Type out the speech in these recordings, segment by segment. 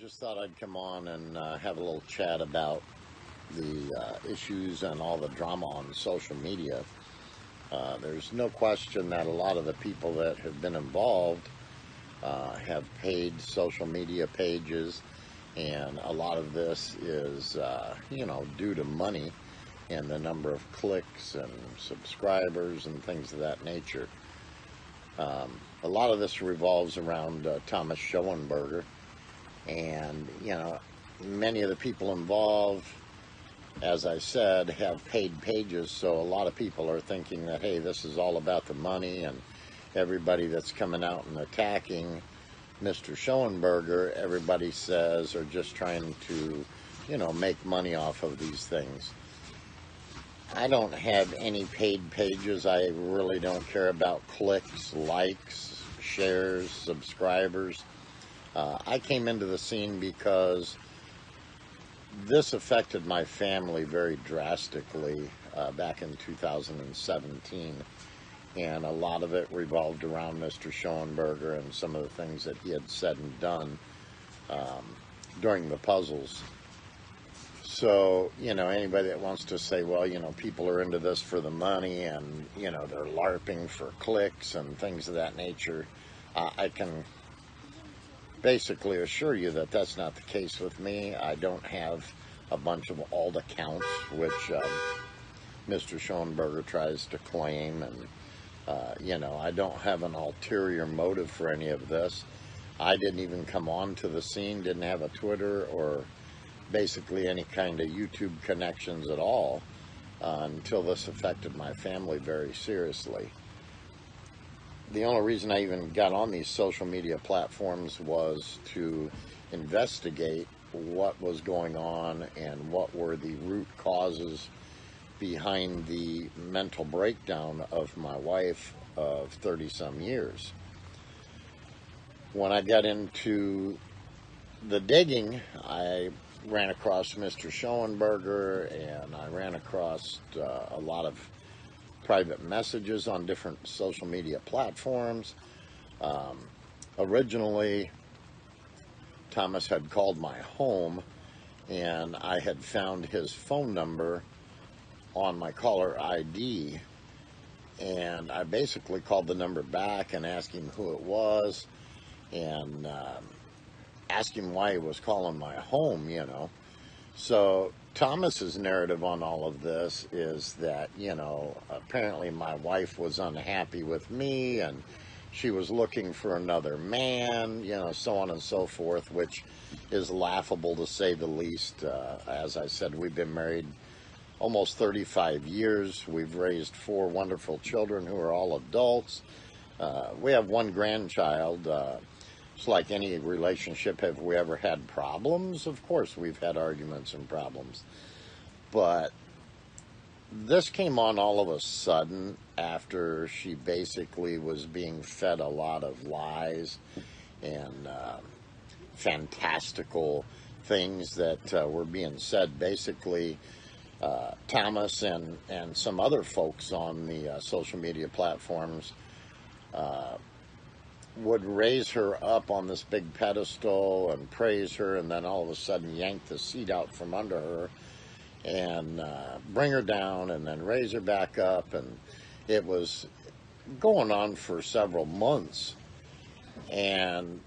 Just thought I'd come on and have a little chat about the issues and all the drama on social media. There's no question that a lot of the people that have been involved have paid social media pages, and a lot of this is, due to money and the number of clicks and subscribers and things of that nature. A lot of this revolves around Thomas Schoenberger, and many of the people involved, as I said, have paid pages, so a lot of people are thinking that, hey, this is all about the money, and everybody that's coming out and attacking Mr. Schoenberger, everybody says, are just trying to make money off of these things. I don't have any paid pages. I really don't care about clicks, likes, shares, subscribers. I came into the scene because this affected my family very drastically back in 2017, and a lot of it revolved around Mr. Schoenberger and some of the things that he had said and done during the puzzles. So, anybody that wants to say, well, people are into this for the money and, they're LARPing for clicks and things of that nature, I can basically assure you that that's not the case with me. I don't have a bunch of alt accounts, which Mr. Schoenberger tries to claim, and I don't have an ulterior motive for any of this. I didn't even come on to the scene, didn't have a Twitter or basically any kind of YouTube connections at all until this affected my family very seriously. The only reason I even got on these social media platforms was to investigate what was going on and what were the root causes behind the mental breakdown of my wife of 30-some years. When I got into the digging, I ran across Mr. Schoenberger, and I ran across a lot of private messages on different social media platforms. Originally, Thomas had called my home, and I had found his phone number on my caller ID, and I basically called the number back and asked him who it was, and asked him why he was calling my home. So Thomas's narrative on all of this is that, apparently my wife was unhappy with me and she was looking for another man, so on and so forth, which is laughable to say the least. As I said, we've been married almost 35 years. We've raised 4 wonderful children who are all adults. We have 1 grandchild. It's like any relationship. Have we ever had problems? Of course, we've had arguments and problems. But this came on all of a sudden after she basically was being fed a lot of lies and fantastical things that were being said. Basically, Thomas and some other folks on the social media platforms would raise her up on this big pedestal and praise her, and then all of a sudden yank the seat out from under her and bring her down and then raise her back up. And it was going on for several months. And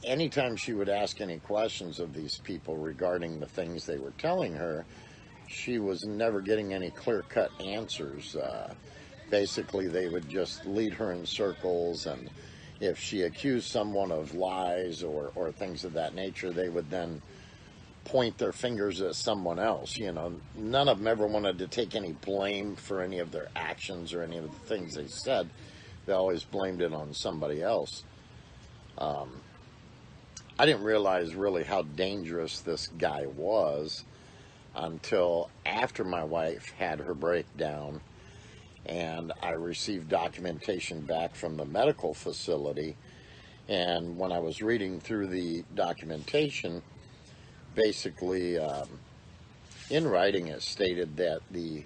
anytime she would ask any questions of these people regarding the things they were telling her, she was never getting any clear-cut answers. Basically, they would just lead her in circles, and if she accused someone of lies or things of that nature, they would then point their fingers at someone else. None of them ever wanted to take any blame for any of their actions or any of the things they said. They always blamed it on somebody else. I didn't realize really how dangerous this guy was until after my wife had her breakdown, and I received documentation back from the medical facility. And when I was reading through the documentation, basically in writing it stated that the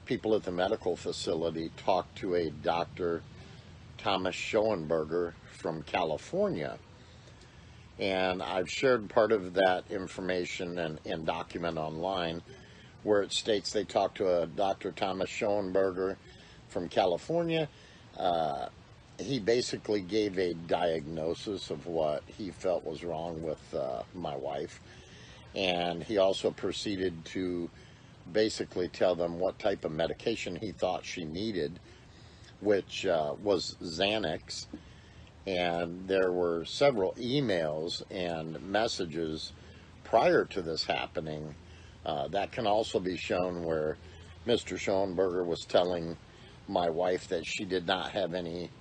people at the medical facility talked to a Dr. Thomas Schoenberger from California, And I've shared part of that information and document online where it states they talked to a Dr. Thomas Schoenberger from California. He basically gave a diagnosis of what he felt was wrong with my wife. And he also proceeded to basically tell them what type of medication he thought she needed, which was Xanax. And there were several emails and messages prior to this happening that can also be shown where Mr. Schoenberger was telling my wife that she did not have any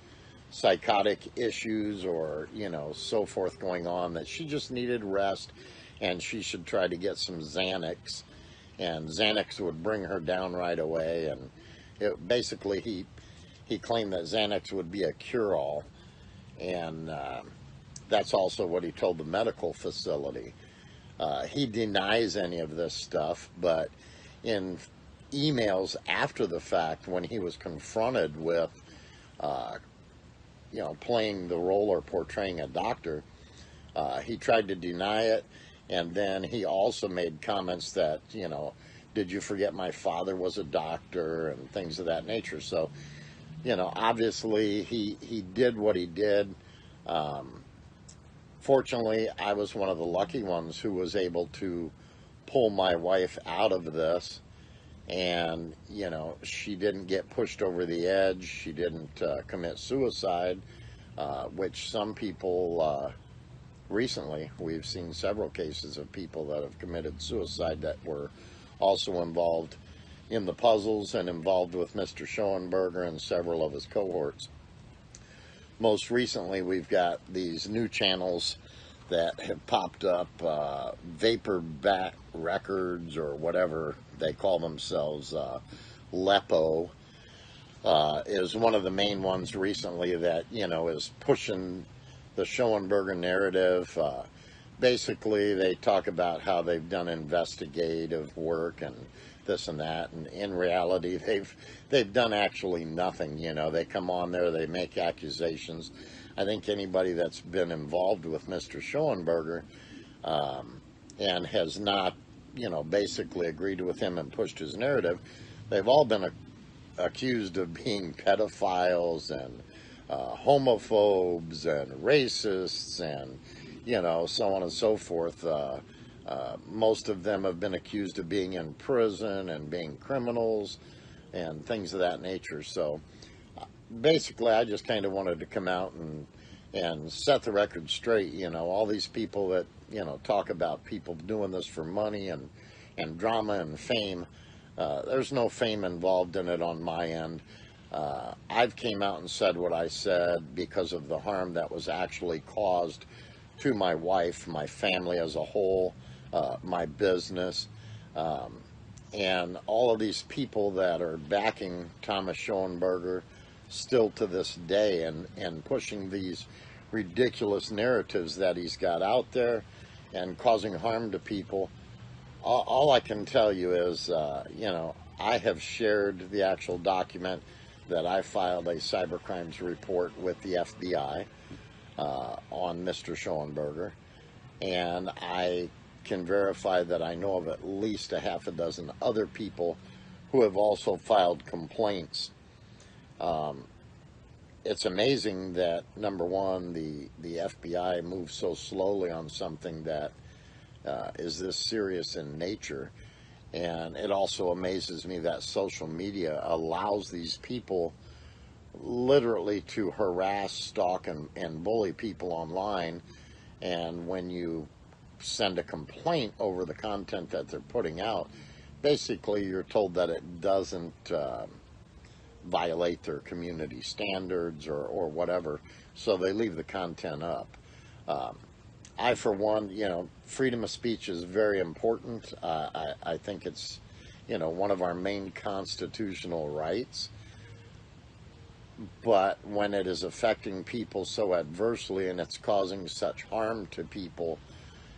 psychotic issues or, so forth going on, that she just needed rest and she should try to get some Xanax, and Xanax would bring her down right away. And basically he claimed that Xanax would be a cure-all, and that's also what he told the medical facility. He denies any of this stuff, but in emails after the fact, when he was confronted with playing the role or portraying a doctor, he tried to deny it. And then he also made comments that, did you forget my father was a doctor, and things of that nature. So, obviously he did what he did. Fortunately, I was one of the lucky ones who was able to pull my wife out of this. And, she didn't get pushed over the edge. She didn't commit suicide, which some people, recently, we've seen several cases of people that have committed suicide that were also involved in the puzzles and involved with Mr. Schoenberger and several of his cohorts. Most recently, we've got these new channels that have popped up, Vapor Bat Records or whatever they call themselves. Lepo is one of the main ones recently that, is pushing the Schoenberger narrative. Basically, they talk about how they've done investigative work and this and that, and in reality, they've done actually nothing. They come on there, they make accusations. I think anybody that's been involved with Mr. Schoenberger and has not, basically agreed with him and pushed his narrative, they've all been accused of being pedophiles and homophobes and racists and, so on and so forth. Most of them have been accused of being in prison and being criminals and things of that nature. So basically, I just kind of wanted to come out and set the record straight. All these people that, talk about people doing this for money and drama and fame. There's no fame involved in it on my end. I've came out and said what I said because of the harm that was actually caused to my wife, my family as a whole, my business, and all of these people that are backing Thomas Schoenberger still to this day and pushing these ridiculous narratives that he's got out there and causing harm to people. All I can tell you is, I have shared the actual document that I filed a cybercrimes report with the FBI on Mr. Schoenberger, and I can verify that I know of at least a half a dozen other people who have also filed complaints. It's amazing that, number one, the FBI moves so slowly on something that is this serious in nature. And it also amazes me that social media allows these people literally to harass, stalk, and bully people online. And when you send a complaint over the content that they're putting out, basically you're told that it doesn't violate their community standards or whatever, so they leave the content up. I, for one, freedom of speech is very important. I think it's, one of our main constitutional rights. But when it is affecting people so adversely and it's causing such harm to people,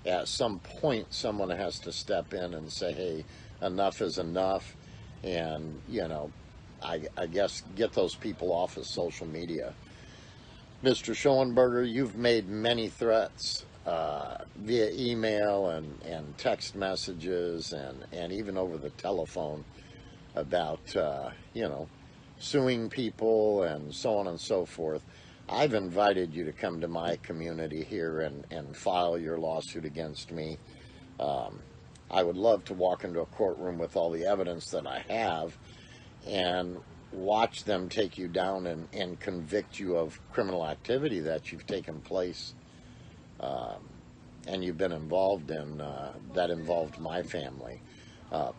at some point someone has to step in and say, hey, enough is enough, and, I guess get those people off of social media. Mr. Schoenberger, you've made many threats via email and text messages and even over the telephone about, suing people and so on and so forth. I've invited you to come to my community here and file your lawsuit against me. I would love to walk into a courtroom with all the evidence that I have and watch them take you down and convict you of criminal activity that you've taken place and you've been involved in that involved my family.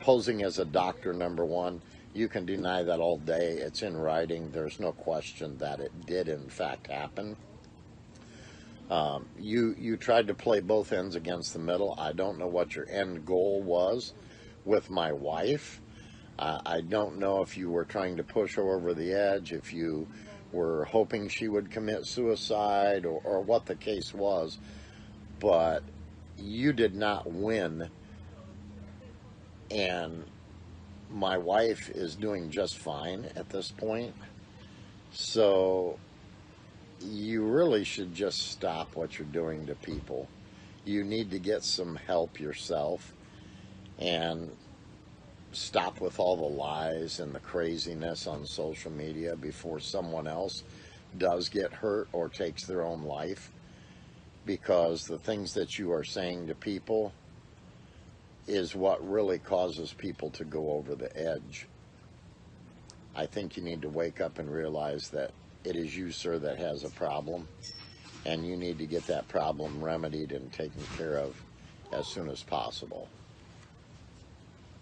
Posing as a doctor, number one, you can deny that all day. It's in writing. There's no question that it did in fact happen. You tried to play both ends against the middle. I don't know what your end goal was with my wife. I don't know if you were trying to push her over the edge, if you were hoping she would commit suicide, or what the case was, but you did not win, and my wife is doing just fine at this point. So you really should just stop what you're doing to people. You need to get some help yourself and stop with all the lies and the craziness on social media before someone else does get hurt or takes their own life, because the things that you are saying to people is what really causes people to go over the edge. I think you need to wake up and realize that it is you, sir, that has a problem, and you need to get that problem remedied and taken care of as soon as possible.